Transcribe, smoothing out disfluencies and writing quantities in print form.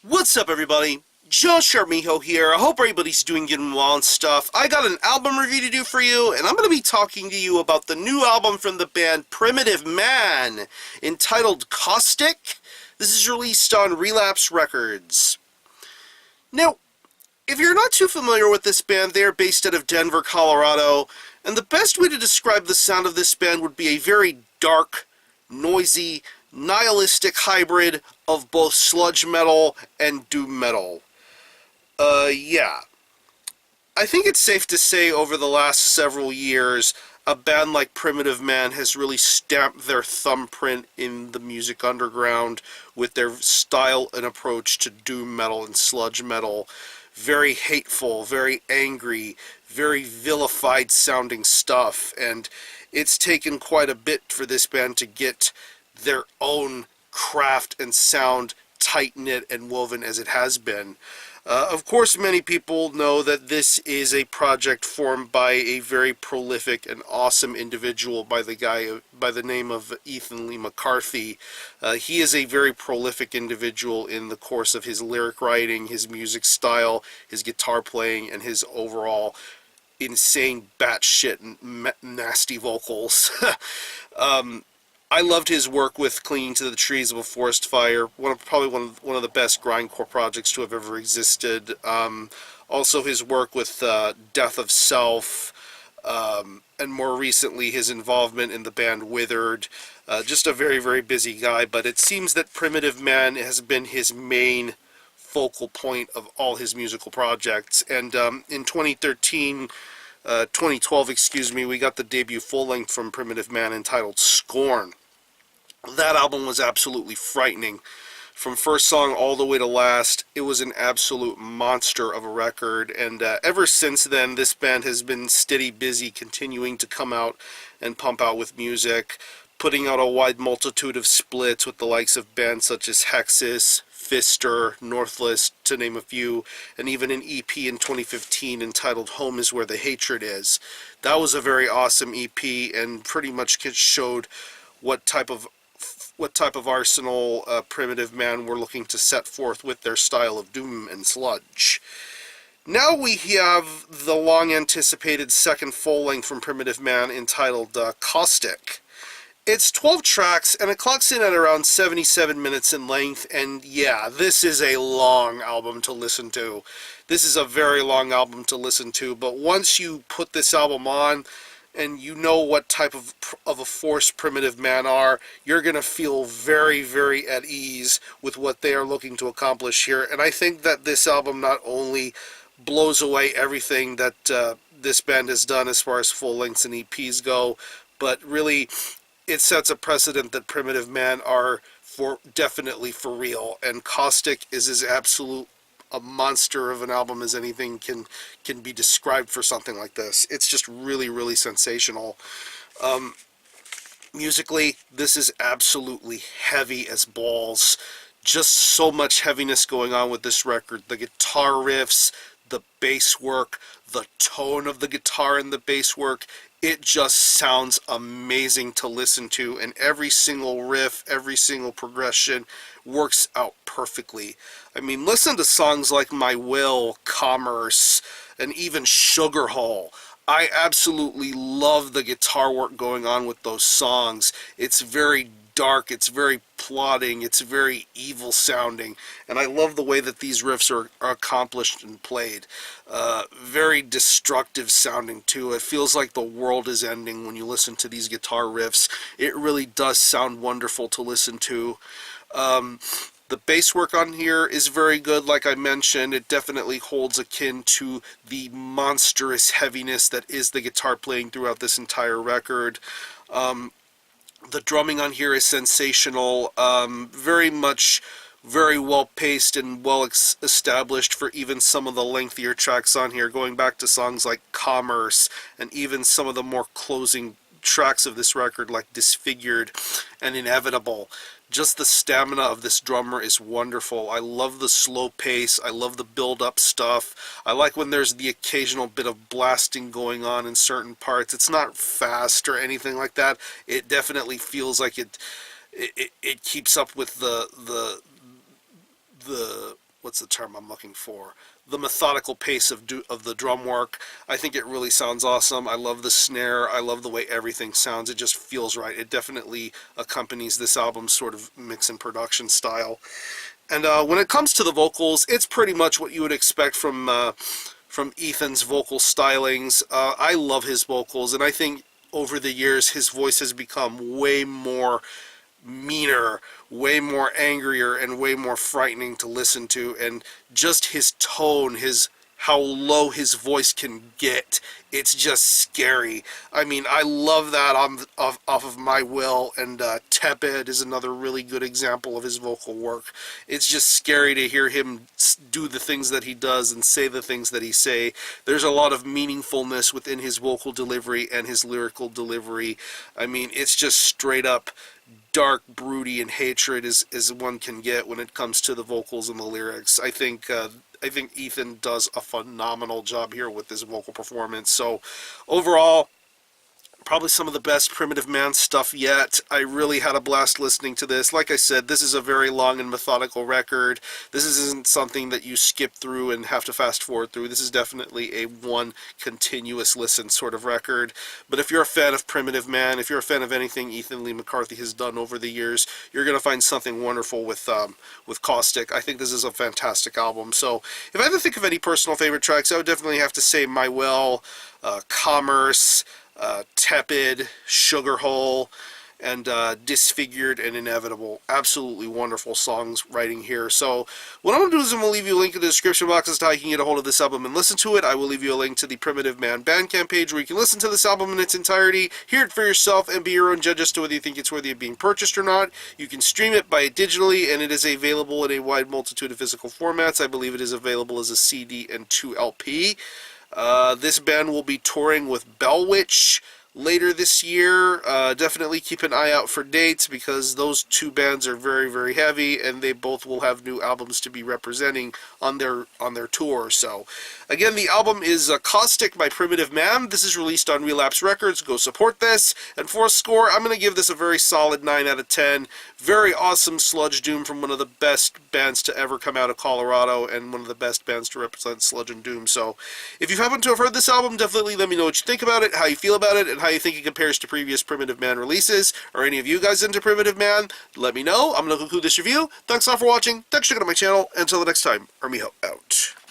What's up, everybody? Josh Armijo here. I hope everybody's doing good and well and stuff. I got an album review to do for you, and I'm going to be talking to you about the new album from the band Primitive Man, entitled Caustic. This is released on Relapse Records. Now, if you're not too familiar with this band, they are based out of Denver, Colorado, and the best way to describe the sound of this band would be a very dark, noisy, nihilistic hybrid of both sludge metal and doom metal. Yeah. I think it's safe to say over the last several years, a band like Primitive Man has really stamped their thumbprint in the music underground with their style and approach to doom metal and sludge metal. Very hateful, very angry, very vilified sounding stuff, and it's taken quite a bit for this band to get their own craft and sound tight-knit and woven as it has been. Of course, many people know that this is a project formed by a very prolific and awesome individual by the name of Ethan Lee McCarthy. He is a very prolific individual in the course of his lyric writing, his music style, his guitar playing, and his overall insane batshit nasty vocals. I loved his work with Clinging to the Trees of a Forest Fire, probably one of the best grindcore projects to have ever existed. Also his work with Death of Self, and more recently his involvement in the band Withered. Just a very, very busy guy, but it seems that Primitive Man has been his main focal point of all his musical projects. And in 2012, excuse me, we got the debut full-length from Primitive Man entitled Scorn. That album was absolutely frightening. From first song all the way to last, it was an absolute monster of a record, and ever since then, this band has been steady busy continuing to come out and pump out with music, putting out a wide multitude of splits with the likes of bands such as Hexus, Fister, Northless, to name a few, and even an EP in 2015 entitled Home is Where the Hatred Is. That was a very awesome EP and pretty much showed what type of arsenal Primitive Man were looking to set forth with their style of doom and sludge. Now we have the long-anticipated second full-length from Primitive Man entitled Caustic. It's 12 tracks, and it clocks in at around 77 minutes in length, and yeah, this is a long album to listen to. This is a very long album to listen to, but once you put this album on, and you know what type of a force Primitive Man are, you're going to feel very, very at ease with what they are looking to accomplish here. And I think that this album not only blows away everything that this band has done as far as full lengths and EPs go, but really it sets a precedent that Primitive Man are definitely for real. And Caustic is as absolute a monster of an album as anything can be described for something like this. It's just really, really sensational. Musically, this is absolutely heavy as balls. Just so much heaviness going on with this record. The guitar riffs, the bass work, the tone of the guitar and the bass work, it just sounds amazing to listen to, and every single riff, every single progression works out perfectly. I mean, listen to songs like My Will, Commerce, and even Sugar Hole. I absolutely love the guitar work going on with those songs. It's very dark, it's very plotting, it's very evil sounding, and I love the way that these riffs are accomplished and played. Very destructive sounding too. It feels like the world is ending when you listen to these guitar riffs. It really does sound wonderful to listen to. The bass work on here is very good, like I mentioned. It definitely holds akin to the monstrous heaviness that is the guitar playing throughout this entire record. The drumming on here is sensational, very well paced and well established for even some of the lengthier tracks on here, going back to songs like Commerce and even some of the more closing tracks of this record like Disfigured and Inevitable. Just the stamina of this drummer is wonderful. I love the slow pace. I love the build-up stuff. I like when there's the occasional bit of blasting going on in certain parts. It's not fast or anything like that. It definitely feels like it keeps up with the what's the term I'm looking for? The methodical pace of the drum work. I think it really sounds awesome. I love the snare. I love the way everything sounds. It just feels right. It definitely accompanies this album's sort of mix and production style. And when it comes to the vocals, it's pretty much what you would expect from Ethan's vocal stylings. I love his vocals, and I think over the years his voice has become way more meaner, way more angrier, and way more frightening to listen to. And just his tone, how low his voice can get, it's just scary. I mean, I love that off of My Will, and Tepid is another really good example of his vocal work. It's just scary to hear him do the things that he does and say the things that he say. There's a lot of meaningfulness within his vocal delivery and his lyrical delivery. I mean, it's just straight up dark, broody, and hatred as one can get when it comes to the vocals and the lyrics. I think Ethan does a phenomenal job here with his vocal performance. So overall, probably some of the best Primitive Man stuff yet. I really had a blast listening to this. Like I said, this is a very long and methodical record. This isn't something that you skip through and have to fast forward through. This is definitely a one continuous listen sort of record. But if you're a fan of Primitive Man, if you're a fan of anything Ethan Lee McCarthy has done over the years, you're going to find something wonderful with Caustic. I think this is a fantastic album. So if I had to think of any personal favorite tracks, I would definitely have to say My Will, Commerce, Tepid, Sugar Hole, and Disfigured and Inevitable. Absolutely wonderful songs writing here. So what I'm going to do is I'm going to leave you a link in the description box as to how you can get a hold of this album and listen to it. I will leave you a link to the Primitive Man Bandcamp page where you can listen to this album in its entirety, hear it for yourself, and be your own judge as to whether you think it's worthy of being purchased or not. You can stream it, buy it digitally, and it is available in a wide multitude of physical formats. I believe it is available as a CD and 2 LP. This band will be touring with Bellwitch later this year. Definitely keep an eye out for dates, because those two bands are very, very heavy, and they both will have new albums to be representing on their tour. So again, the album is Caustic by Primitive Man. This is released on Relapse Records. Go support this. And for a score, I'm going to give this a very solid 9 out of 10. Very awesome sludge doom from one of the best bands to ever come out of Colorado, and one of the best bands to represent sludge and doom. So if you happen to have heard this album, definitely let me know what you think about it, how you feel about it, and how you think it compares to previous Primitive Man releases. Or any of you guys into Primitive Man, let me know. I'm going to conclude this review. Thanks a lot for watching. Thanks for checking out my channel. Until the next time, Miho out.